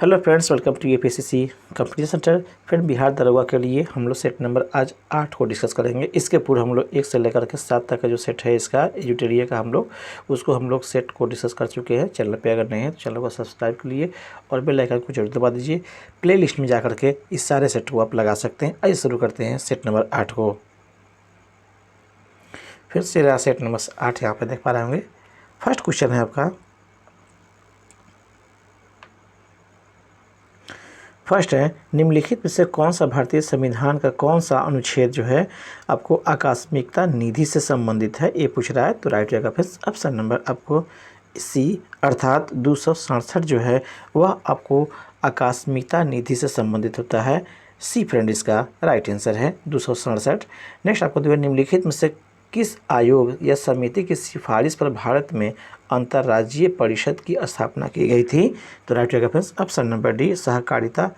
Hello friends, welcome to UPSC competition centre. Friend, Bihar दरोगा के लिए हम लोग सेट नंबर आज 8 को डिस्कस करेंगे। इसके पूर्व हम लोग 1 से लेकर के 7 तक का जो सेट है इसका एजुटेरिया का हम लोग सेट को डिस्कस कर चुके हैं। चैनल पे अगर नहीं है तो चैनल को सब्सक्राइब कर लिए और बेल आइकन को जरूर दबा दीजिए। प्ले लिस्ट में जा करके इस सारे सेट को आप लगा सकते हैं। आइए शुरू करते हैं सेट नंबर 8 को। फिर से रहा सेट नंबर 8 यहाँ पर देख पा रहे होंगे। फर्स्ट क्वेश्चन है आपका, फर्स्ट है निम्नलिखित में से कौन सा भारतीय संविधान का कौन सा अनुच्छेद जो है आपको आकस्मिकता निधि से संबंधित है, ये पूछ रहा है। तो राइट जगह पे ऑप्शन नंबर आपको सी अर्थात 267 जो है वह आपको आकस्मिकता निधि से संबंधित होता है। सी फ्रेंड इसका राइट आंसर है 267। नेक्स्ट आपको दिया निम्नलिखित में से किस आयोग या समिति की सिफारिश पर भारत में अंतर्राज्यीय परिषद की स्थापना की गई थी। तो राइट जगह पर ऑप्शन नंबर डी सहकारिता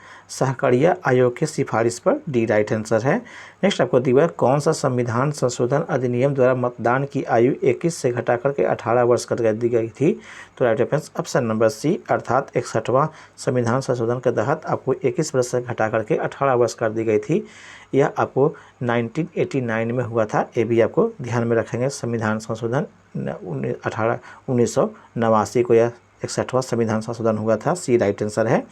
आयोग की सिफारिश पर डी राइट आंसर है। नेक्स्ट आपको दिया कौन सा संविधान संशोधन अधिनियम द्वारा मतदान की आयु 21 से घटाकर के 18 वर्ष कर दी गई थी। तो right answer option number C अर्थात 61वां संविधान संशोधन के तहत आपको 21 वर्ष से घटा करके 18 वर्ष कर दी गई थी। यह आपको 1989 में हुआ था, ये भी आपको ध्यान में रखेंगे। संविधान संशोधन 1989 को यह 61वां संविधान संशोधन हुआ था। सी राइट आंसर है।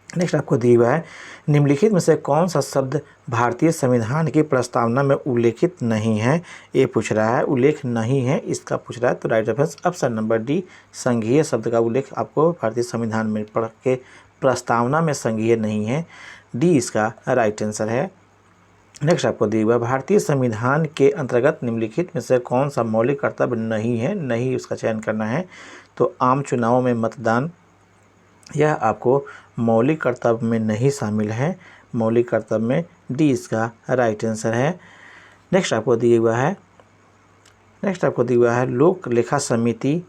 नेक्स्ट आपको दिया हुआ है निम्नलिखित में से कौन सा शब्द भारतीय संविधान की प्रस्तावना में उल्लेखित नहीं है, ये पूछ रहा है। उल्लेख नहीं है इसका पूछ रहा है। तो right answer option number D संघीय शब्द का उल्लेख आपको भारतीय संविधान में पढ़ के प्रस्तावना में संघीय नहीं है। डी इसका राइट आंसर है। नेक्स्ट आपको दिया हुआ भारतीय संविधान के अंतर्गत निम्नलिखित में से कौन सा मौलिक कर्तव्य नहीं है, नहीं उसका चयन करना है। तो आम चुनावों में मतदान यह आपको मौलिक कर्तव्य में नहीं शामिल है। मौलिक कर्तव्य में डी इसका राइट आंसर है। नेक्स्ट आपको दिया हुआ है लोक लेखा समिति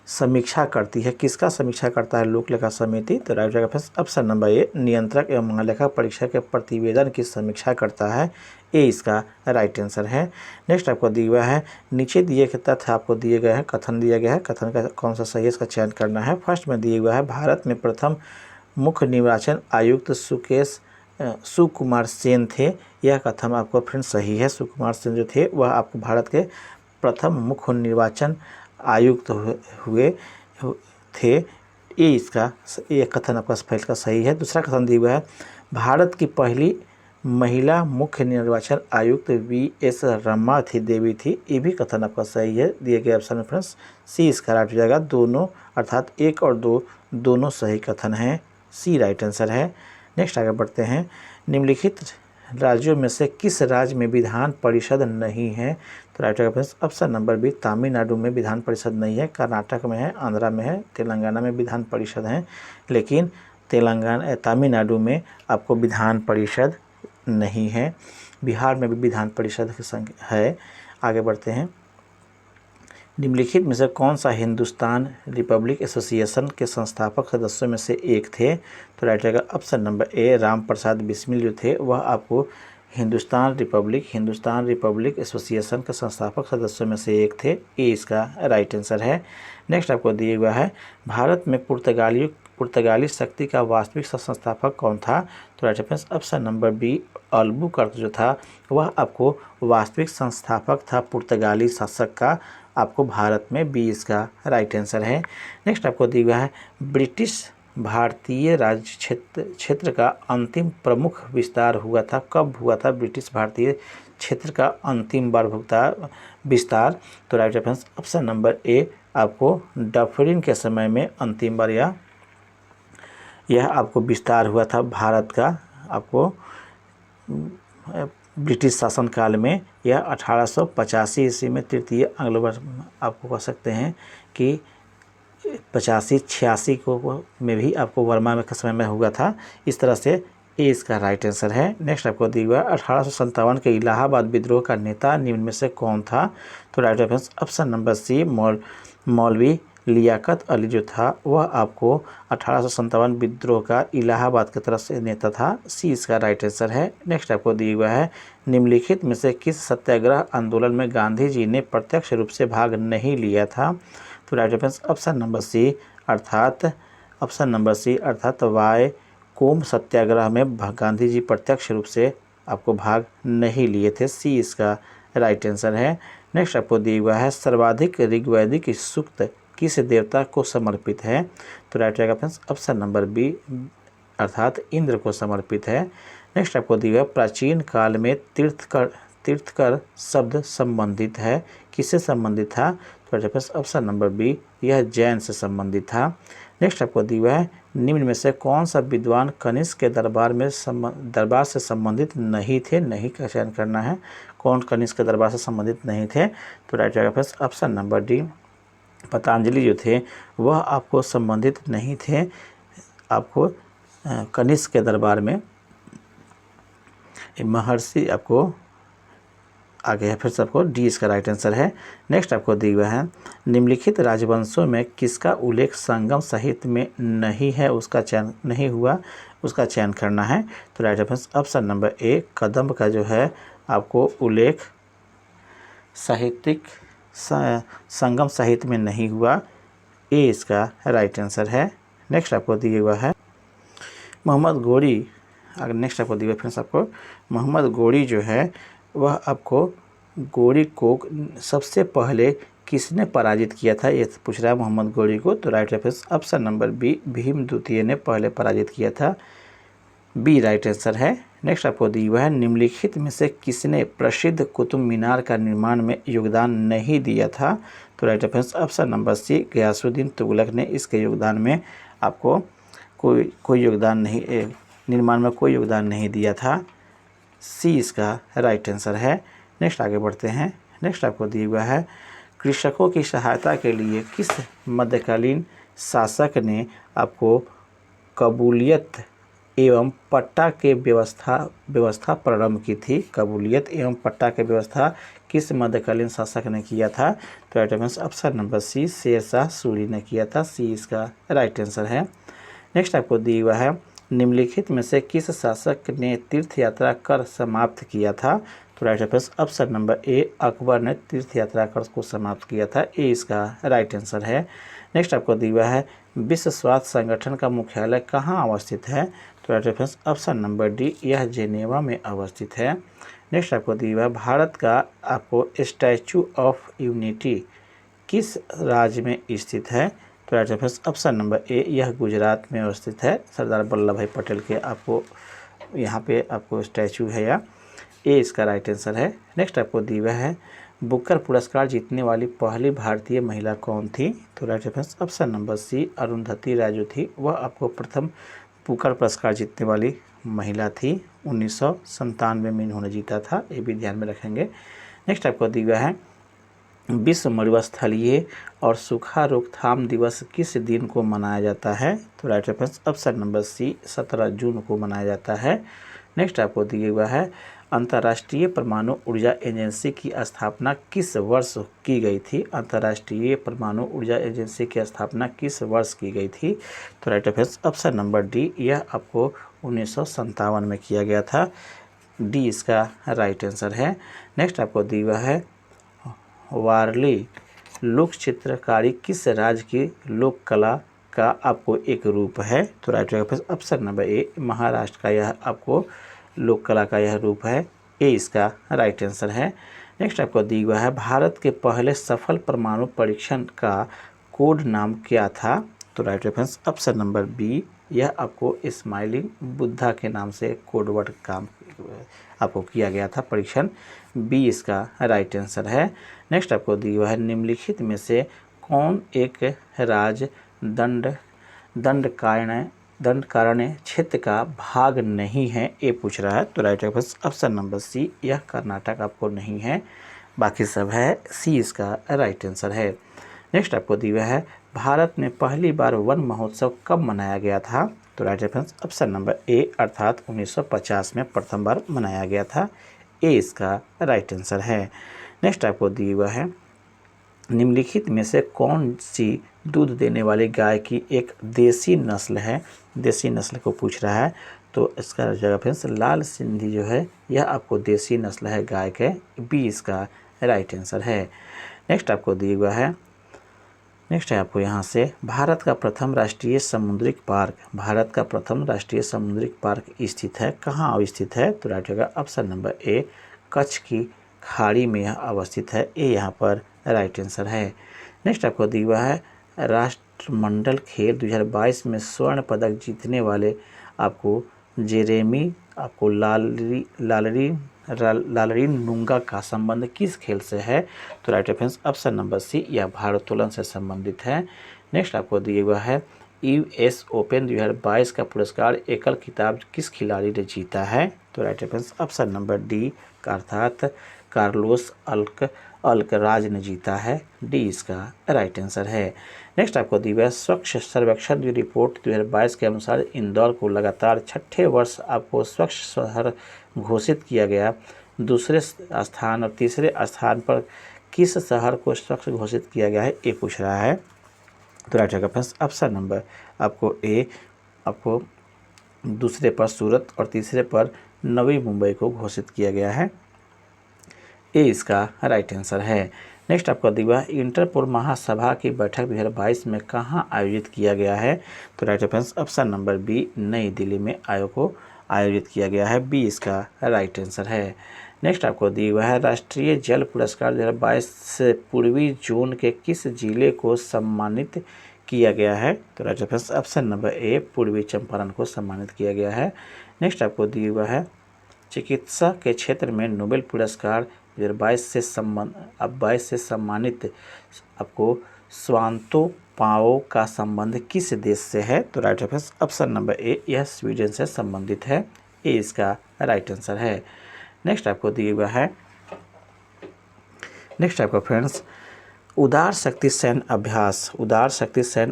समीक्षा करती है। किसका समीक्षा करता है लोक लेखा समिति? तो राइट जगह पर ऑप्शन नंबर ए नियंत्रक एवं महालेखा परीक्षक के प्रतिवेदन की समीक्षा करता है। ए इसका राइट आंसर है। नेक्स्ट आपको दिया हुआ है नीचे दिए गए तथ्य आपको दिए गए हैं, कथन दिया गया है। कथन का कौन सा सही है इसका चयन करना है। फर्स्ट में दिया हुआ है भारत में प्रथम मुख्य निर्वाचन आयुक्त सुकुमार सेन थे। यह कथन आपको फ्रेंड सही है। सुकुमार सेन जो थे वह आपको भारत के प्रथम मुख्य निर्वाचन आयुक्त हुए थे। ये कथन आपका पहले का सही है। दूसरा कथन दिया हुआ है भारत की पहली महिला मुख्य निर्वाचन आयुक्त वी.एस. रमा थी देवी थी। ये भी कथन आपका सही है। दिए गए ऑप्शन में फ्रेंड्स सी इसका राइट हो जाएगा। दोनों अर्थात 1 और 2 दोनों सही कथन हैं। सी राइट आंसर है। नेक्स्ट आगे बढ़ते हैं निम्नलिखित राज्यों में से किस राज्य में विधान परिषद नहीं है। तो right option number B Tamil Nadu में विधान परिषद नहीं है। कर्नाटक में है, आंध्रा में है, तेलंगाना में विधान परिषद है, लेकिन तमिलनाडु में आपको विधान परिषद नहीं है। बिहार में भी विधान परिषद की संख्या है। आगे बढ़ते हैं निम्नलिखित में से कौन सा हिंदुस्तान रिपब्लिक एसोसिएशन के संस्थापक सदस्यों में से एक थे। तो राइट रहेगा ऑप्शन नंबर ए राम प्रसाद बिस्मिल जो थे वह आपको हिंदुस्तान रिपब्लिक एसोसिएशन के संस्थापक सदस्यों में से एक थे। ए इसका राइट आंसर है। नेक्स्ट आपको दिया हुआ है भारत में पुर्तगाली शक्ति का वास्तविक संस्थापक कौन था। तो right option number B Albuquerque जो था वह आपको वास्तविक संस्थापक था पुर्तगाली शासक का आपको भारत में। बी इसका राइट आंसर है। नेक्स्ट आपको दिया हुआ है ब्रिटिश भारतीय राज्य क्षेत्र का अंतिम प्रमुख विस्तार हुआ था। कब हुआ था ब्रिटिश भारतीय क्षेत्र का अंतिम बार विस्तार। तो राइट ऑप्शन नंबर ए आपको डफरिन के समय में अंतिम बार यह आपको विस्तार हुआ था भारत का आपको ब्रिटिश शासनकाल में। यह 1885 ईस्वी में तृतीय एंग्लो आपको कह सकते हैं कि 85-86 को में भी आपको वर्मा में के समय में हुआ था। इस तरह से ए इसका राइट आंसर है। नेक्स्ट आपको दिया हुआ 1857 के इलाहाबाद विद्रोह का नेता निम्न में से कौन था। तो राइट ऑप्शन नंबर सी मौलवी लियाकत अली जो था वह आपको 1857 विद्रोह का इलाहाबाद की तरफ से नेता था। सी इसका राइट आंसर है। नेक्स्ट आपको दिया हुआ है निम्नलिखित में से किस सत्याग्रह आंदोलन में गांधी जी ने प्रत्यक्ष रूप से भाग नहीं लिया था। तो राइट ऑप्शन नंबर सी अर्थात ऑप्शन नंबर सी अर्थात वाई कोम सत्याग्रह में गांधी जी प्रत्यक्ष रूप से आपको भाग नहीं लिए थे। सी इसका राइट आंसर है। नेक्स्ट आपको दिया हुआ है सर्वाधिक ऋग्वैदिक सूक्त किस देवता को समर्पित है? तो राइट रहेगा फ्रेंड्स ऑप्शन नंबर बी अर्थात इंद्र को समर्पित है। नेक्स्ट आपको दिया हुआ है प्राचीन काल में तीर्थकर शब्द संबंधित है, किससे संबंधित था? तो right friends option number B यह जैन से संबंधित था। नेक्स्ट आपको दिया हुआ है निम्न में से कौन सा विद्वान कनिष्क के दरबार से संबंधित नहीं थे? नहीं का चयन करना है, कौन कनिष्क के दरबार से संबंधित नहीं थे? तो राइट रहेगा friends option number D Patanjali जो थे वह आपको संबंधित नहीं थे आपको कनिष्क के दरबार में। महर्षि आपको आगे है, फिर से आपको डी इसका राइट आंसर है। नेक्स्ट आपको दिया हुआ है निम्नलिखित राजवंशों में किसका उल्लेख संगम साहित्य में नहीं है, उसका चयन नहीं हुआ, उसका चयन करना है। तो right answer option number A Kadamb का जो है आपको उल्लेख साहित्यिक संगम साहित्य में नहीं हुआ, ए इसका राइट आंसर है। नेक्स्ट आपको दिया हुआ है मोहम्मद गोरी, अगर नेक्स्ट आपको दिया फ्रेंड्स आपको मोहम्मद गोरी जो है वह आपको गोरी को सबसे पहले किसने पराजित किया था, ये पूछ रहा है मोहम्मद गोरी को। तो right reference option number B Bhim द्वितीय ने पहले पराजित किया था, बी राइट आंसर है। नेक्स्ट आपको दिया हुआ है निम्नलिखित में से किसने प्रसिद्ध कुतुब मीनार का निर्माण में योगदान नहीं दिया था? तो right reference option number C Ghiyasuddin Tughlaq ने इसके योगदान में आपको कोई योगदान नहीं, निर्माण में कोई योगदान नहीं दिया था, सी इसका राइट आंसर है। नेक्स्ट आगे बढ़ते हैं। नेक्स्ट आपको दिया हुआ है कृषकों की सहायता के लिए किस मध्यकालीन शासक ने आपको कबूलियत एवं पट्टा के व्यवस्था प्रारंभ की थी? कबूलियत एवं पट्टा के व्यवस्था किस मध्यकालीन शासक ने किया था? तो right answer option number C Sher Shah Suri ने किया था, सी इसका राइट आंसर है। नेक्स्ट आपको दिया हुआ है निम्नलिखित में से किस शासक ने तीर्थ यात्रा कर समाप्त किया था? तो राइट आंसर ऑप्शन नंबर ए अकबर ने तीर्थ यात्रा कर को समाप्त किया था, ए इसका राइट आंसर है। नेक्स्ट आपको दिया हुआ है विश्व स्वास्थ्य संगठन का मुख्यालय कहाँ अवस्थित है? तो right answer option number D यह जेनेवा में अवस्थित है। नेक्स्ट आपको दिया हुआ है भारत का आपको स्टैचू ऑफ यूनिटी किस राज्य में स्थित है? तो राइट आंसर ऑप्शन नंबर ए यह गुजरात में अवस्थित है, सरदार वल्लभ भाई पटेल के आपको यहाँ पे आपको स्टैचू है, या ए इसका राइट आंसर है। नेक्स्ट आपको दिया हुआ है बुकर पुरस्कार जीतने वाली पहली भारतीय महिला कौन थी? तो right answer option number C Arundhati Roy जो थी वह आपको प्रथम बुकर पुरस्कार जीतने वाली महिला थी, 1997 में इन्होंने जीता था, ये भी ध्यान में रखेंगे। नेक्स्ट आपको दिया हुआ है विश्व मरुस्थलीय और सूखा रोकथाम दिवस किस दिन को मनाया जाता है? तो right answer option number C 17 जून को मनाया जाता है। नेक्स्ट आपको दिया हुआ है अंतर्राष्ट्रीय परमाणु ऊर्जा एजेंसी की स्थापना किस वर्ष की गई थी? अंतर्राष्ट्रीय परमाणु ऊर्जा एजेंसी की स्थापना किस वर्ष की गई थी? तो right answer option number D यह आपको 1957 में किया गया था, डी इसका राइट आंसर है। नेक्स्ट आपको दिया हुआ है वारली लोक चित्रकारी किस राज्य की लोक कला का आपको एक रूप है? तो राइट आंसर ऑप्शन नंबर ए महाराष्ट्र का यह आपको लोक कला का यह रूप है, ए इसका राइट आंसर है। नेक्स्ट आपको दिया हुआ है भारत के पहले सफल परमाणु परीक्षण का कोड नाम क्या था? तो right answer option number B यह आपको स्माइलिंग बुद्धा के नाम से कोड वर्ड काम आपको किया गया था परीक्षण, बी इसका राइट आंसर है। नेक्स्ट आपको दिया हुआ है निम्नलिखित में से कौन एक राज दंडकारण्य क्षेत्र का भाग नहीं है, ये पूछ रहा है। तो right answer option number C यह कर्नाटक आपको नहीं है, बाकी सब है, सी इसका राइट आंसर है। नेक्स्ट आपको दिया हुआ है भारत में पहली बार वन महोत्सव कब मनाया गया था? तो राइट आंसर ऑप्शन नंबर ए अर्थात 1950 में प्रथम बार मनाया गया था, ए इसका राइट आंसर है। नेक्स्ट आपको दिया हुआ है निम्नलिखित में से कौन सी दूध देने वाली गाय की एक देसी नस्ल है? देसी नस्ल को पूछ रहा है, तो इसका जगह फ्रेंड्स लाल सिंधी जो है यह आपको देसी नस्ल है गाय के, बी इसका राइट आंसर है। नेक्स्ट आपको दिया हुआ है नेक्स्ट है आपको यहाँ से भारत का प्रथम राष्ट्रीय समुद्रिक पार्क, भारत का प्रथम राष्ट्रीय समुद्रिक पार्क स्थित है, कहाँ अवस्थित है? तो राइट होगा ऑप्शन नंबर ए, कच्छ की खाड़ी में यह अवस्थित है। ए यहाँ पर राइट आंसर है। नेक्स्ट आपको दिया हुआ है राष्ट्रमंडल खेल 2022 में स्वर्ण पदक जीतने वाले आपको जेरेमी आपको लालरी नुंगा का संबंध किस खेल से है? तो राइट ऑप्शन नंबर सी, यह भारोत्तोलन से संबंधित है। नेक्स्ट आपको दिया हुआ है यूएस ओपन 2022 का पुरस्कार एकल खिताब किस खिलाड़ी ने जीता है? तो राइट ऑप्शन नंबर डी अर्थात कार्लोस अल्कराज ने जीता है। डी इसका राइट आंसर है। नेक्स्ट आपको दिया हुआ है स्वच्छ सर्वेक्षण रिपोर्ट 2022 के अनुसार इंदौर को लगातार छठे वर्ष आपको स्वच्छ शहर घोषित किया गया। दूसरे स्थान और तीसरे स्थान पर किस शहर को स्वच्छ घोषित किया गया है, ये पूछ रहा है। तो राइट होगा ऑप्शन नंबर आपको ए, आपको दूसरे पर सूरत और तीसरे पर नवी मुंबई को घोषित किया गया है। ए इसका राइट आंसर है। नेक्स्ट आपका दिया इंटरपोल महासभा की बैठक 2022 में कहाँ आयोजित किया गया है? तो राइट ऑप्शन नंबर बी, नई दिल्ली में आयोग को आयोजित किया गया है। बी इसका राइट आंसर है। नेक्स्ट आपको दिया हुआ है राष्ट्रीय जल पुरस्कार 2022 से पूर्वी जोन के किस जिले को सम्मानित किया गया है? तो राइट ऑप्शन नंबर ए, पूर्वी चंपारण को सम्मानित किया गया है। नेक्स्ट आपको दिया हुआ है चिकित्सा के क्षेत्र में नोबेल पुरस्कार 2022 से सम्मानित आपको स्वांतो पाओ का संबंध किस देश से है? तो राइट ऑप्शन नंबर ए, यह स्वीडन से संबंधित है। ए इसका राइट आंसर है। नेक्स्ट आपको दिया हुआ है नेक्स्ट आपका फ्रेंड्स उदार शक्ति सैन्य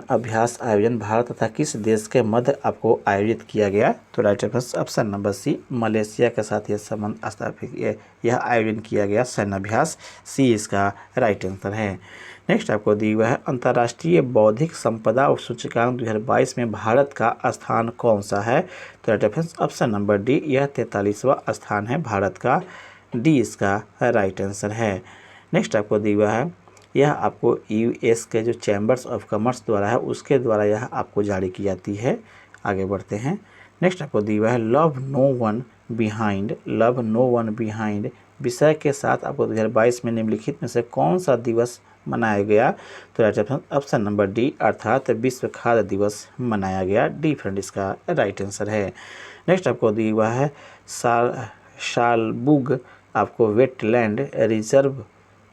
अभ्यास आयोजन भारत तथा किस देश के मध्य आपको आयोजित किया गया? तो right option number C, Malaysia के साथ यह संबंध स्थापित यह आयोजन किया गया सैन्य अभ्यास। सी इसका राइट आंसर है। नेक्स्ट आपको दिया हुआ है अंतर्राष्ट्रीय बौद्धिक संपदा सूचकांक 2022 में भारत का स्थान कौन सा है? तो राइट ऑप्शन नंबर डी, यह 43वां स्थान है भारत का। डी इसका राइट आंसर है। नेक्स्ट आपको दिया हुआ है यह आपको यूएस के जो चैम्बर्स ऑफ कॉमर्स द्वारा है उसके द्वारा यह आपको जारी की जाती है। आगे बढ़ते हैं। नेक्स्ट आपको दिया हुआ है लव नो वन बिहाइंड विषय के साथ आपको 2022 में निम्नलिखित में से कौन सा दिवस मनाया गया? तो राइट ऑप्शन नंबर डी अर्थात विश्व खाद्य दिवस मनाया गया। डी फ्रेंड इसका राइट आंसर है। नेक्स्ट आपको दिया हुआ है शालबुग आपको वेटलैंड रिजर्व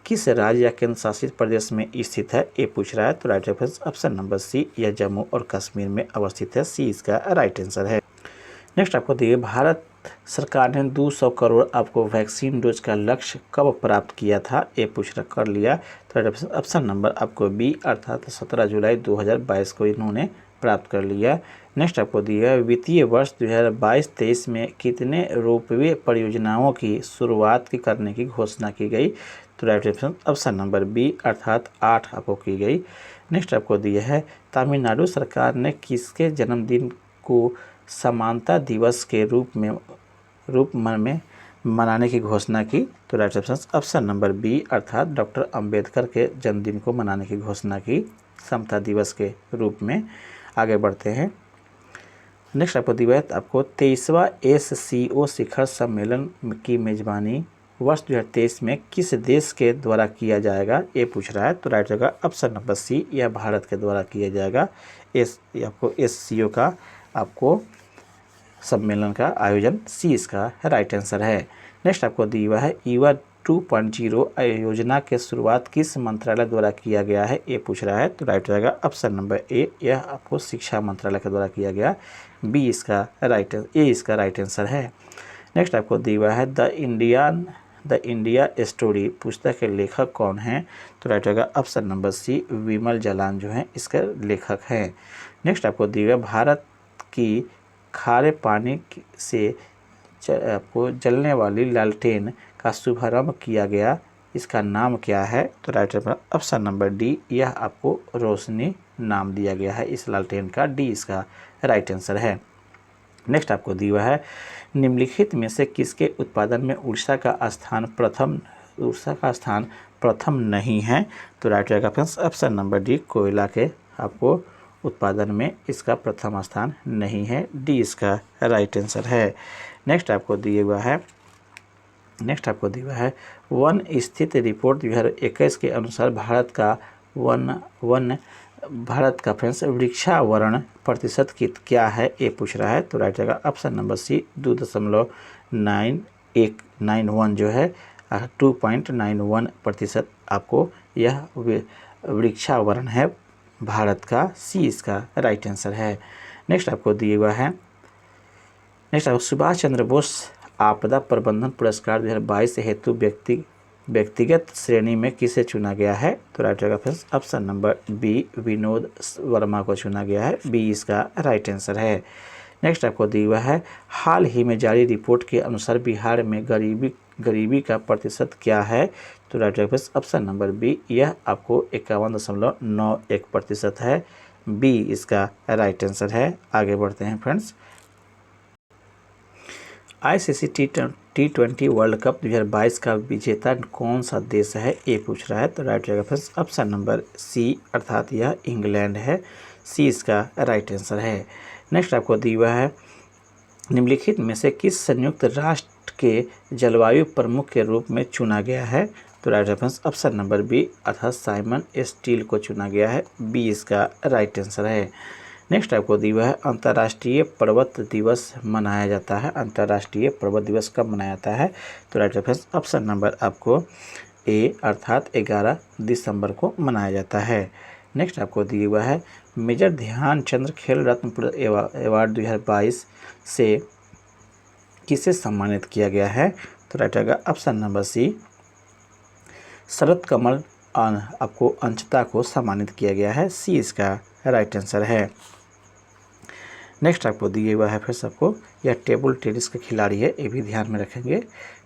किस राज्य या केंद्र शासित प्रदेश में स्थित है? ये पूछ रहा है। तो राइट ऑप्शन नंबर सी, यह जम्मू और कश्मीर में अवस्थित है। सी इसका राइट आंसर है। नेक्स्ट आपको दिए भारत सरकार ने 200 करोड़ आपको वैक्सीन डोज का लक्ष्य कब प्राप्त किया था? ये कर लिया। तो राइट ऑप्शन नंबर आपको बी अर्थात 17 जुलाई 2022 को इन्होंने प्राप्त कर लिया। नेक्स्ट आपको दिया है वित्तीय वर्ष 2022-23 में कितने रोपवे परियोजनाओं की शुरुआत करने की घोषणा की गई? तो राइट ऑप्शन नंबर बी अर्थात 8 आपको की गई। नेक्स्ट आपको दिया है तमिलनाडु सरकार ने किसके जन्मदिन को समानता दिवस के रूप में मनाने की घोषणा की? तो राइट ऑप्शन नंबर बी अर्थात डॉक्टर अंबेडकर के जन्मदिन को मनाने की घोषणा की समता दिवस के रूप में। आगे बढ़ते हैं। नेक्स्ट आपको दिया है आपको 23वां SCO शिखर सम्मेलन की मेजबानी वर्ष 2023 में किस देश के द्वारा किया जाएगा? ये पूछ रहा है। तो राइट होगा ऑप्शन नंबर सी, यह भारत के द्वारा किया जाएगा। आपको SCO का आपको सम्मेलन का आयोजन। सी इसका राइट आंसर है। नेक्स्ट आपको दिया हुआ है युवा 2.0 योजना के शुरुआत किस मंत्रालय द्वारा किया गया है? ये पूछ रहा है। तो राइट रहेगा ऑप्शन नंबर ए, यह आपको शिक्षा मंत्रालय के द्वारा किया गया। बी इसका राइट आंसर है। नेक्स्ट आपको दिया हुआ है द इंडिया स्टोरी पुस्तक के लेखक कौन हैं? तो राइट रहेगा ऑप्शन नंबर सी, विमल जालान जो हैं इसके लेखक हैं। नेक्स्ट आपको दिया हुआ भारत की खारे पानी से आपको जलने वाली लालटेन का शुभारंभ किया गया, इसका नाम क्या है? तो राइट ऑप्शन नंबर डी, यह आपको रोशनी नाम दिया गया है इस लालटेन का। डी इसका राइट आंसर है। नेक्स्ट आपको दिया है निम्नलिखित में से किसके उत्पादन में उड़ीसा का स्थान प्रथम नहीं है, तो राइट रहेगा फ्रेंड्स ऑप्शन नंबर डी, कोयला के आपको उत्पादन में इसका प्रथम स्थान नहीं है, डी इसका राइट आंसर है। नेक्स्ट आपको दिया हुआ है वन स्थित रिपोर्ट 2021 के अनुसार भारत का फ्रेंड्स वृक्षावरण प्रतिशत क्या है, ये पूछ रहा है, तो राइट रहेगा ऑप्शन नंबर सी, 2.91 जो है 2.91% आपको यह वृक्षावरण है भारत का, सी इसका राइट आंसर है। नेक्स्ट आपको सुभाष चंद्र बोस आपदा प्रबंधन पुरस्कार 2022 हेतु व्यक्तिगत श्रेणी में किसे चुना गया है, तो राइट रहेगा friends option number B, Vinod Verma को चुना गया है, बी इसका राइट आंसर है। नेक्स्ट आपको दिया हुआ है हाल ही में जारी रिपोर्ट के अनुसार बिहार में गरीबी का प्रतिशत क्या है, तो राइट रहेगा फ्रेंड्स ऑप्शन नंबर बी, यह आपको 51.91% है, बी इसका राइट आंसर है। आगे बढ़ते हैं friends, ICC T20 world cup 2022 का विजेता कौन सा देश है, ये पूछ रहा है, तो राइट रहेगा फ्रेंड्स ऑप्शन नंबर सी, अर्थात यह इंग्लैंड है, सी इसका राइट आंसर है। नेक्स्ट आपको दिया हुआ है निम्नलिखित में से किस संयुक्त राष्ट्र के जलवायु प्रमुख के रूप में चुना गया है, तो right reference option number B, अर्थात साइमन स्टील को चुना गया है, बी इसका राइट आंसर है। नेक्स्ट आपको दिया हुआ है अंतर्राष्ट्रीय पर्वत दिवस मनाया जाता है, अंतर्राष्ट्रीय पर्वत दिवस कब मनाया जाता है, तो राइट रेफरेंस ऑप्शन नंबर आपको ए, अर्थात 11 दिसंबर को मनाया जाता है। नेक्स्ट आपको दिया हुआ है मेजर ध्यानचंद खेल रत्न अवार्ड 2022 से किसे सम्मानित किया गया है, तो राइट रहेगा ऑप्शन नंबर सी, शरद कमल आपको अंचता को सम्मानित किया गया है, सी इसका राइट आंसर है। नेक्स्ट आपको दिया हुआ है फिर सबको यह टेबल टेनिस के खिलाड़ी है, ये भी ध्यान में रखेंगे।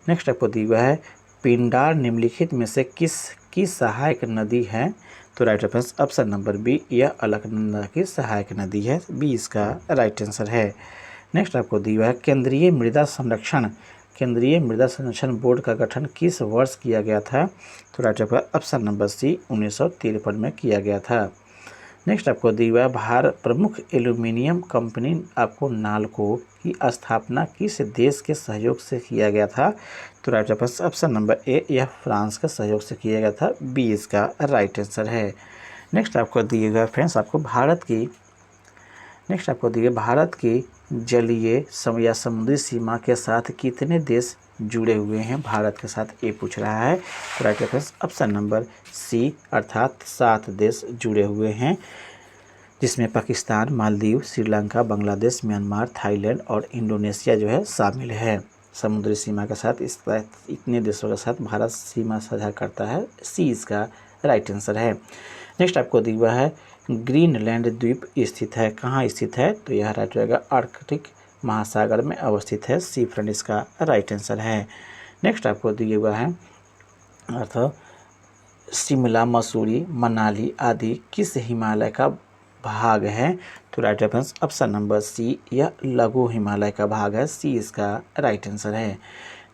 नेक्स्ट आपको दिया हुआ है पिंडार निम्नलिखित में से किसकी सहायक नदी है, तो right reference option number B, यह अलकनंदा की सहायक नदी है, बी इसका राइट आंसर है। नेक्स्ट आपको दिया हुआ है केंद्रीय मृदा संरक्षण बोर्ड का गठन किस वर्ष किया गया था, तो right reference option number C, 1953 में किया गया था। नेक्स्ट आपको दिया हुआ है प्रमुख एल्यूमिनियम कंपनी आपको नालको की स्थापना किस देश के सहयोग से किया गया था, तो राइट रेफरेंस ऑप्शन नंबर ए, यह फ्रांस के सहयोग से किया गया था, बी इसका राइट आंसर है। नेक्स्ट आपको दिए गए फ्रेंड्स आपको भारत की जलीय या समुद्री सीमा के साथ कितने देश जुड़े हुए हैं भारत के साथ, ये पूछ रहा है, तो right reference option number C, अर्थात 7 देश जुड़े हुए हैं, जिसमें पाकिस्तान, मालदीव, श्रीलंका, बांग्लादेश, म्यांमार, थाईलैंड और इंडोनेशिया जो है शामिल है। समुद्री सीमा के साथ इतने देशों के साथ भारत सीमा साझा करता है, सी इसका राइट आंसर है। नेक्स्ट आपको दिया हुआ है ग्रीनलैंड द्वीप स्थित है, कहाँ स्थित है, तो यह राइट रहेगा आर्कटिक महासागर में अवस्थित है, सी फ्रेंड इसका राइट आंसर है। नेक्स्ट आपको दिया हुआ है शिमला, मसूरी, मनाली आदि किस हिमालय का भाग है, तो right reference option number C, यह लघु हिमालय का भाग है, सी इसका राइट आंसर है।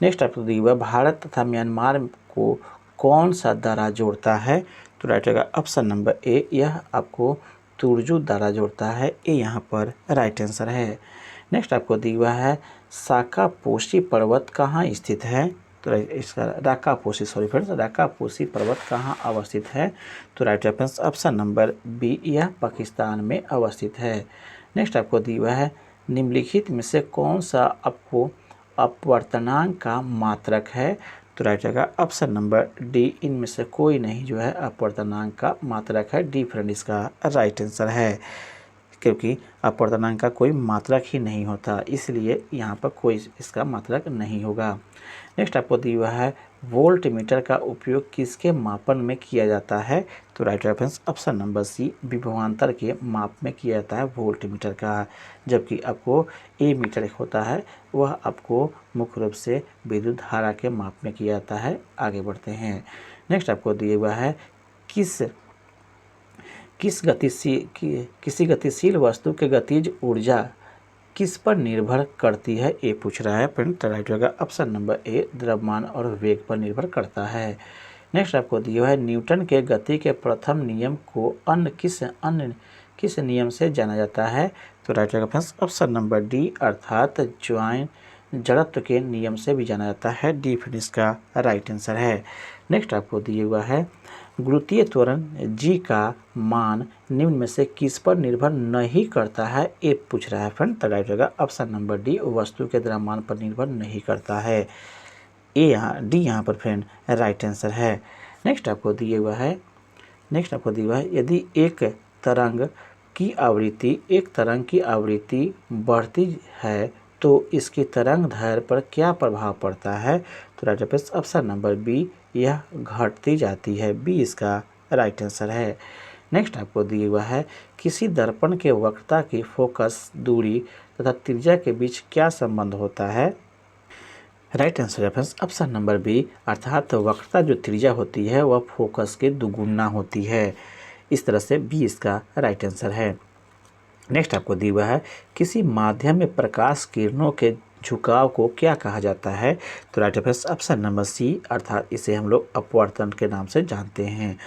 नेक्स्ट आपको दिया हुआ भारत तथा म्यांमार को कौन सा दर्रा जोड़ता है, तो राइट रहेगा ऑप्शन नंबर ए, यह आपको तुर्जु दर्रा जोड़ता है, ये यहाँ पर राइट आंसर है। नेक्स्ट आपको दिया हुआ है साकापोशी पर्वत कहाँ स्थित है, तो इसका राकापोशी पर्वत कहाँ अवस्थित है, तो right reference option number B, यह पाकिस्तान में अवस्थित है। नेक्स्ट आपको दिया हुआ है निम्नलिखित में से कौन सा आपको अपवर्तनांक का मात्रक है, तो राइट रहेगा ऑप्शन नंबर डी, इनमें से कोई नहीं जो है अपवर्तनांक का मात्रक है, डी फ्रेंड इसका राइट आंसर है, क्योंकि अपवर्तनांक का कोई मात्रक ही नहीं होता, इसलिए यहाँ पर कोई इसका मात्रक नहीं होगा। नेक्स्ट आपको दिया हुआ है वोल्ट मीटर का उपयोग किसके मापन में किया जाता है, तो right reference option number C, विभवांतर के माप में किया जाता है वोल्ट मीटर का, जबकि आपको ए मीटर होता है वह आपको मुख्य रूप से विद्युत धारा के माप में किया जाता है। आगे बढ़ते हैं। नेक्स्ट आपको दिया हुआ है किसी गतिशील वस्तु के गतिज ऊर्जा किस पर निर्भर करती है, ये पूछ रहा है फ्रेंड, तो राइट होगा ऑप्शन नंबर ए, द्रव्यमान और वेग पर निर्भर करता है। नेक्स्ट आपको दिया है न्यूटन के गति के प्रथम नियम को अन्य किस नियम से जाना जाता है? तो right answer friends option number D अर्थात जड़त्व के नियम से भी जाना जाता है। डी फिर इसका राइट आंसर है। नेक्स्ट आपको दिया हुआ है गुरुत्वीय त्वरण जी का मान निम्न में से किस पर निर्भर नहीं करता है? ये पूछ रहा है फ्रेंड। तो राइट होगा ऑप्शन नंबर डी वस्तु के द्रव्यमान पर निर्भर नहीं करता है। ए यहाँ डी यहाँ पर फ्रेंड राइट आंसर है। नेक्स्ट आपको दिया हुआ है यदि एक तरंग की आवृत्ति बढ़ती है तो इसकी तरंग दैर्ध्य पर क्या प्रभाव पड़ता है? तो right answer option number B यह घटती जाती है। बी इसका राइट आंसर है। नेक्स्ट आपको दिया हुआ है किसी दर्पण के वक्रता की फोकस दूरी तथा त्रिज्या के बीच क्या संबंध होता है? राइट आंसर है फ्रेंड्स ऑप्शन नंबर बी अर्थात वक्रता जो त्रिज्या होती है वह फोकस के दुगुना होती है। इस तरह से बी इसका राइट आंसर है। नेक्स्ट आपको दिया हुआ है किसी माध्यम में प्रकाश किरणों के झुकाव को क्या कहा जाता है? तो right answer option number C अर्थात इसे हम लोग अपवर्तन के नाम से जानते हैं।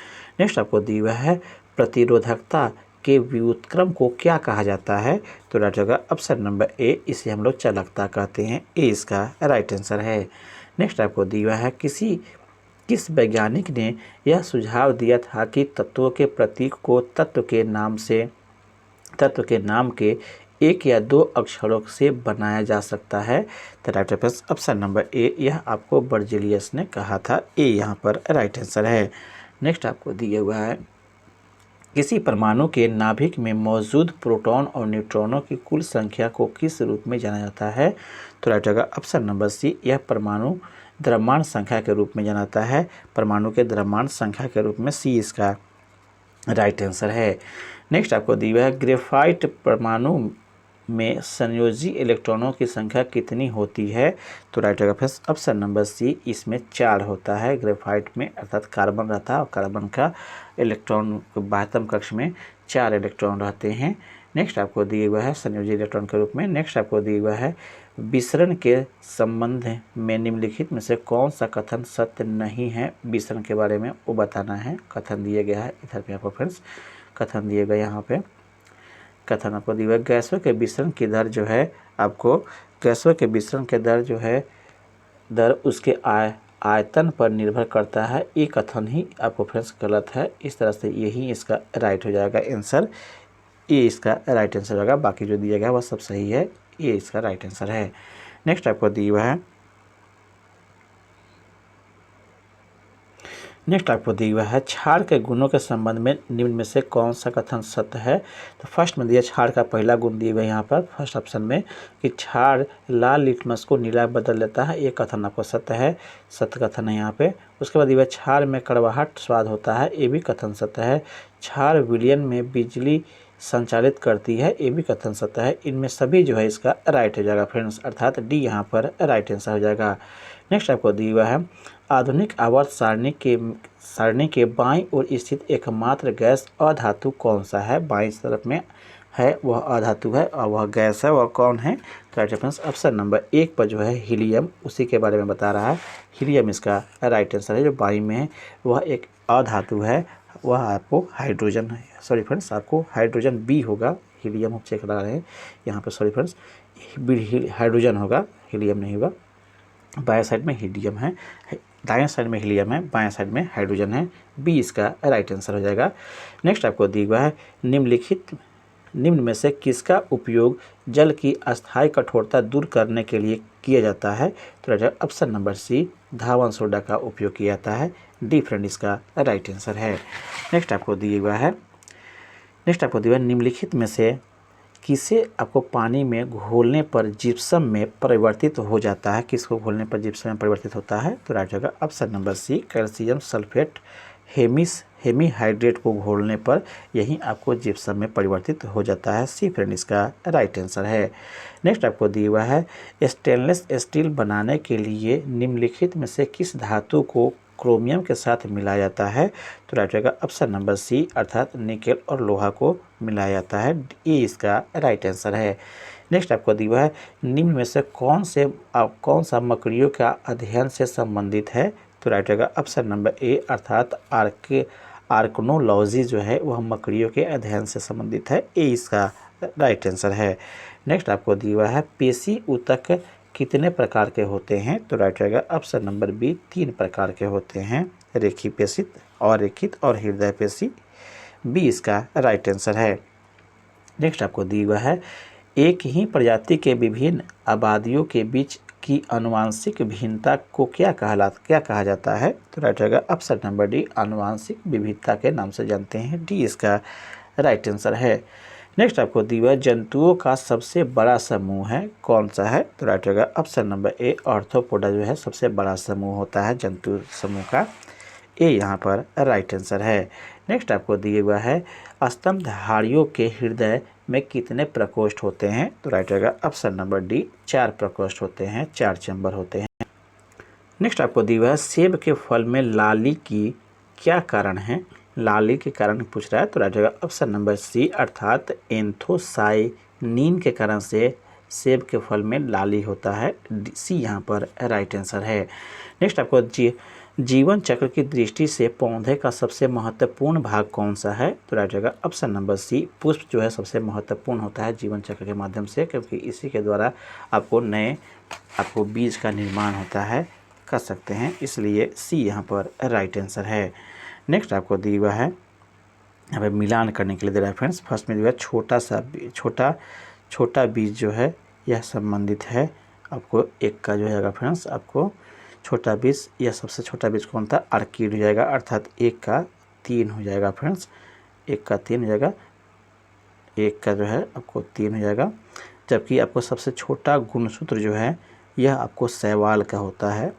नेक्स्ट आपको दिया हुआ है प्रतिरोधकता के व्युत्क्रम को क्या कहा जाता है? तो राइट होगा ऑप्शन नंबर ए इसे हम लोग चालकता कहते हैं। ए इसका राइट आंसर है। नेक्स्ट आपको दिया हुआ है किस वैज्ञानिक ने यह सुझाव दिया था कि तत्वों के प्रतीक को तत्व के नाम के एक या दो अक्षरों से बनाया जा सकता है? तो राइट आंसर ऑप्शन नंबर ए यह आपको बर्जेलियस ने कहा था। ए यहाँ पर राइट आंसर है। नेक्स्ट आपको दिया हुआ है किसी परमाणु के नाभिक में मौजूद प्रोटॉन और न्यूट्रॉनों की कुल संख्या को किस रूप में जाना जाता है? तो राइट होगा ऑप्शन नंबर सी यह परमाणु द्रव्यमान संख्या के रूप में जाना जाता है। परमाणु के द्रव्यमान संख्या के रूप में सी इसका राइट आंसर है। नेक्स्ट आपको दिया हुआ है ग्रेफाइट परमाणु में संयोजी इलेक्ट्रॉनों की संख्या कितनी होती है? तो राइट होगा फर्स्ट ऑप्शन नंबर सी इसमें 4 होता है। ग्रेफाइट में अर्थात कार्बन रहता है और कार्बन का इलेक्ट्रॉन बाह्यतम कक्ष में 4 इलेक्ट्रॉन रहते हैं। नेक्स्ट आपको दिया हुआ है संयोजी इलेक्ट्रॉन के रूप में। नेक्स्ट आपको दिया हुआ है विसरण के संबंध में निम्नलिखित में से कौन सा कथन सत्य नहीं है? विसरण के बारे में वो बताना है। कथन दिया गया है इधर पे आपको फ्रेंड्स कथन दिए गए यहाँ पे कथन आपको दिया है गैसों के विसरण की दर जो है आपको गैसों के विसरण के दर जो है दर उसके आयतन पर निर्भर करता है। ये कथन ही आपको फ्रेंड्स गलत है। इस तरह से यही इसका राइट हो जाएगा आंसर। ये इसका राइट आंसर होगा। बाकी जो दिया गया वह सब सही है। ये इसका राइट आंसर है। नेक्स्ट आपको दिया हुआ है क्षार के गुणों के संबंध में निम्न में से कौन सा कथन सत्य है? तो फर्स्ट में दिया क्षार का पहला गुण दिया हुआ है यहाँ पर फर्स्ट ऑप्शन में कि क्षार लाल लिटमस को नीला बदल देता है। ये कथन आपको सत्य है। सत्य कथन है यहाँ पे। उसके बाद दिया क्षार में कड़वाहट स्वाद होता है। ये भी कथन सत्य है। क्षार विलयन में बिजली संचालित करती है। ये भी कथन सत्य है। इनमें सभी जो है इसका राइट हो जाएगा फ्रेंड्स अर्थात डी यहाँ पर राइट आंसर हो जाएगा। नेक्स्ट आपको दिया हुआ है आधुनिक आवर्त सारणी के बाईं ओर स्थित एकमात्र गैस अधातु कौन सा है? बाईं तरफ में है वह अधातु है और वह गैस है वह कौन है? तो राइट आंसर ऑप्शन नंबर 1 पर जो है हीलियम उसी के बारे में बता रहा है। हीलियम इसका राइट आंसर है। जो बाईं में है वह एक अधातु है। वह आपको हाइड्रोजन है। सॉरी फ्रेंड्स आपको हाइड्रोजन बी होगा। हीलियम हम चेक करा रहे हैं यहाँ पर। सॉरी फ्रेंड्स हाइड्रोजन होगा हीलियम नहीं होगा। बाएं साइड में हीलियम है दाएं साइड में हीलियम है बाएं साइड में हाइड्रोजन है। बी इसका राइट आंसर हो जाएगा। नेक्स्ट आपको दिया हुआ है निम्न में से किसका उपयोग जल की अस्थायी कठोरता दूर करने के लिए किया जाता है? तो ऑप्शन नंबर सी धावन सोडा का उपयोग किया जाता है। डी फ्रेंड इसका राइट आंसर है। नेक्स्ट आपको दिया हुआ है निम्नलिखित में से किसे आपको पानी में घोलने पर जिप्सम में परिवर्तित हो जाता है? किसको घोलने पर जिप्सम में परिवर्तित होता है? तो राइट होगा option number C calcium sulphate hemihydrate को घोलने पर यही आपको जिप्सम में परिवर्तित हो जाता है। सी फ्रेंड इसका राइट आंसर है। नेक्स्ट आपको दिया हुआ है स्टेनलेस स्टील बनाने के लिए निम्नलिखित में से किस धातु को क्रोमियम के साथ मिलाया जाता है? तो राइट होगा ऑप्शन नंबर सी अर्थात निकेल और लोहा को मिलाया जाता है। ये इसका राइट आंसर है। नेक्स्ट आपको दिया है निम्न में से कौन सा मकड़ियों का अध्ययन से संबंधित है? तो राइट रहेगा ऑप्शन नंबर ए, अर्थात आर्कनोलॉजी जो है वह मकड़ियों के अध्ययन से संबंधित है। ए इसका राइट आंसर है। नेक्स्ट आपको दिया हुआ है पेशी ऊतक कितने प्रकार के होते हैं, तो राइट रहेगा ऑप्शन नंबर बी, 3 प्रकार के होते हैं, रेखी पेशी, अरेखित और हृदय पेशी। बी इसका राइट आंसर है। नेक्स्ट आपको दिया हुआ है एक ही प्रजाति के विभिन्न आबादियों के बीच की आनुवंशिक भिन्नता को क्या कहा जाता है, तो राइट रहेगा ऑप्शन नंबर डी, आनुवंशिक विविधता के नाम से जानते हैं। डी इसका राइट आंसर है। नेक्स्ट आपको दिया हुआ जंतुओं का सबसे बड़ा समूह है कौन सा है, तो राइट रहेगा ऑप्शन नंबर ए, आर्थ्रोपोडा जो है सबसे बड़ा समूह होता है जंतु समूह का। ए यहाँ पर राइट आंसर है। नेक्स्ट आपको दिया हुआ है स्तंभधारियों के हृदय में कितने प्रकोष्ठ होते हैं, तो राइट रहेगा ऑप्शन नंबर डी, 4 प्रकोष्ठ होते हैं, 4 चैम्बर होते हैं। नेक्स्ट आपको दिया हुआ है सेब के फल में लाली की क्या कारण है, लाली के कारण पूछ रहा है, तो राइट रहेगा ऑप्शन नंबर सी, अर्थात एंथोसाइनिन के कारण से सेब के फल में लाली होता है। सी यहाँ पर राइट आंसर है। नेक्स्ट आपको जीवन चक्र की दृष्टि से पौधे का सबसे महत्वपूर्ण भाग कौन सा है, तो राइट रहेगा ऑप्शन नंबर सी, पुष्प जो है सबसे महत्वपूर्ण होता है जीवन चक्र के माध्यम से, क्योंकि इसी के द्वारा आपको बीज का निर्माण होता है, कर सकते हैं, इसलिए सी यहाँ पर राइट आंसर है। नेक्स्ट आपको दिया हुआ है यहाँ पर मिलान करने के लिए दे रहा है फ्रेंड्स। फर्स्ट में दिया है छोटा बीज जो है यह संबंधित है आपको एक का जो है फ्रेंड्स, आपको छोटा बीज या सबसे छोटा बीज कौन था, आर्किड हो जाएगा, अर्थात 1 का 3 हो जाएगा फ्रेंड्स, 1 का 3 हो जाएगा, 1 का जो है आपको 3 हो जाएगा। जबकि आपको सबसे छोटा गुणसूत्र जो है यह आपको शैवाल का होता है।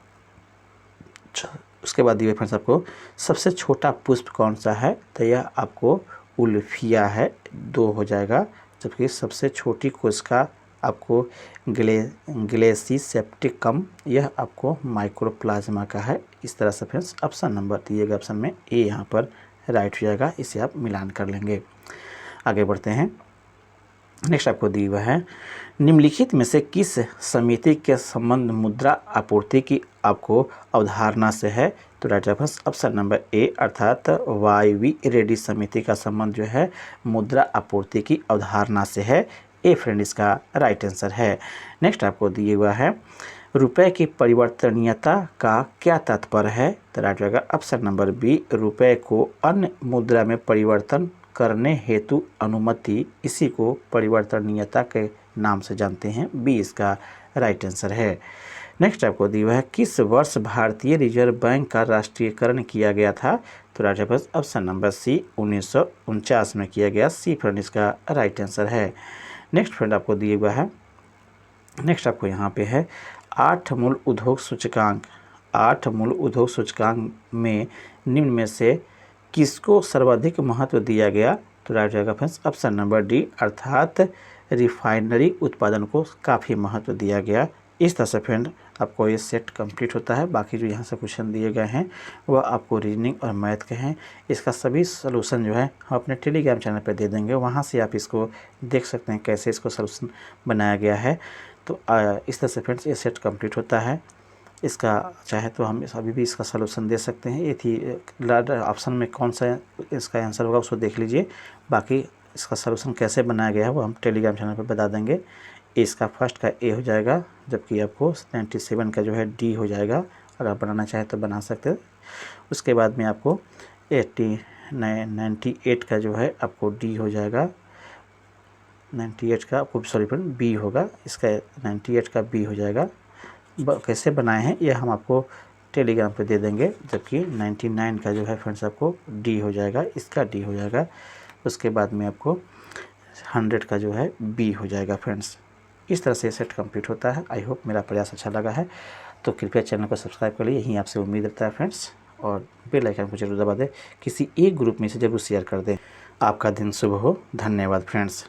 उसके बाद दिए फ्रेंड्स आपको सबसे छोटा पुष्प कौन सा है, तो यह आपको उल्फिया है, 2 हो जाएगा। जबकि सबसे छोटी कोशिका आपको ग्लेसिसेप्टिकम, यह आपको माइक्रोप्लाज्मा का है। इस तरह से फ्रेंड्स ऑप्शन नंबर दिएगा, ऑप्शन में ए यहाँ पर राइट हो जाएगा, इसे आप मिलान कर लेंगे। आगे बढ़ते हैं। नेक्स्ट आपको दिया हुआ है निम्नलिखित में से किस समिति के संबंध मुद्रा आपूर्ति की आपको अवधारणा से है, तो राइट ऑप्शन नंबर ए, अर्थात वायवी रेड्डी समिति का संबंध जो है मुद्रा आपूर्ति की अवधारणा से है। ए फ्रेंड इसका राइट आंसर है। नेक्स्ट आपको दिया हुआ है रुपए की परिवर्तनीयता का क्या तात्पर्य है, तो राइट रहेगा ऑप्शन नंबर बी, रुपए को अन्य मुद्रा में परिवर्तन करने हेतु अनुमति, इसी को परिवर्तनीयता के नाम से जानते हैं। बी इसका राइट आंसर है। नेक्स्ट आपको दिया हुआ है किस वर्ष भारतीय रिजर्व बैंक का राष्ट्रीयकरण किया गया था, तो राइट ऑप्शन नंबर सी, 1949 में किया गया। सी फ्रेंड इसका राइट आंसर है। नेक्स्ट फ्रेंड आपको दिया हुआ है, नेक्स्ट आपको यहाँ पे है 8 मूल उद्योग सूचकांक में निम्न में से किसको सर्वाधिक महत्व दिया गया, तो राइट रहेगा फ्रेंड्स ऑप्शन नंबर डी, अर्थात रिफाइनरी उत्पादन को काफ़ी महत्व दिया गया। इस तरह से फ्रेंड आपको ये सेट कंप्लीट होता है। बाकी जो यहाँ से क्वेश्चन दिए गए हैं वह आपको रीजनिंग और मैथ के हैं। इसका सभी सलूशन जो है हम अपने टेलीग्राम चैनल पर दे देंगे, वहाँ से आप इसको देख सकते हैं कैसे इसको सलूशन बनाया गया है। तो इस तरह से फ्रेंड्स ये सेट कंप्लीट होता है। इसका चाहे तो हम अभी भी इसका सलूशन दे सकते हैं। ये थी ऑप्शन में कौन सा इसका आंसर होगा उसको देख लीजिए। बाकी इसका सलूशन कैसे बनाया गया है वो हम टेलीग्राम चैनल पर बता देंगे। इसका फर्स्ट का ए हो जाएगा, जबकि आपको 97 का जो है डी हो जाएगा। अगर आप बनाना चाहें तो बना सकते हैं। उसके बाद में आपको 98 का जो है आपको डी हो जाएगा। 98 का आपको सॉरी फ्रेंड बी होगा, इसका 98 का बी हो जाएगा। कैसे बनाए हैं ये हम आपको टेलीग्राम पे दे देंगे। जबकि 99 का जो है फ्रेंड्स आपको डी हो जाएगा, इसका डी हो जाएगा। उसके बाद में आपको 100 का जो है बी हो जाएगा फ्रेंड्स। इस तरह से सेट कंप्लीट होता है। आई होप मेरा प्रयास अच्छा लगा है, तो कृपया चैनल को सब्सक्राइब कर लीजिए, यही आपसे उम्मीद रहता है फ्रेंड्स। और बेल आइकन को जरूर दबा दें, किसी एक ग्रुप में से जरूर शेयर कर दें। आपका दिन शुभ हो। धन्यवाद फ्रेंड्स।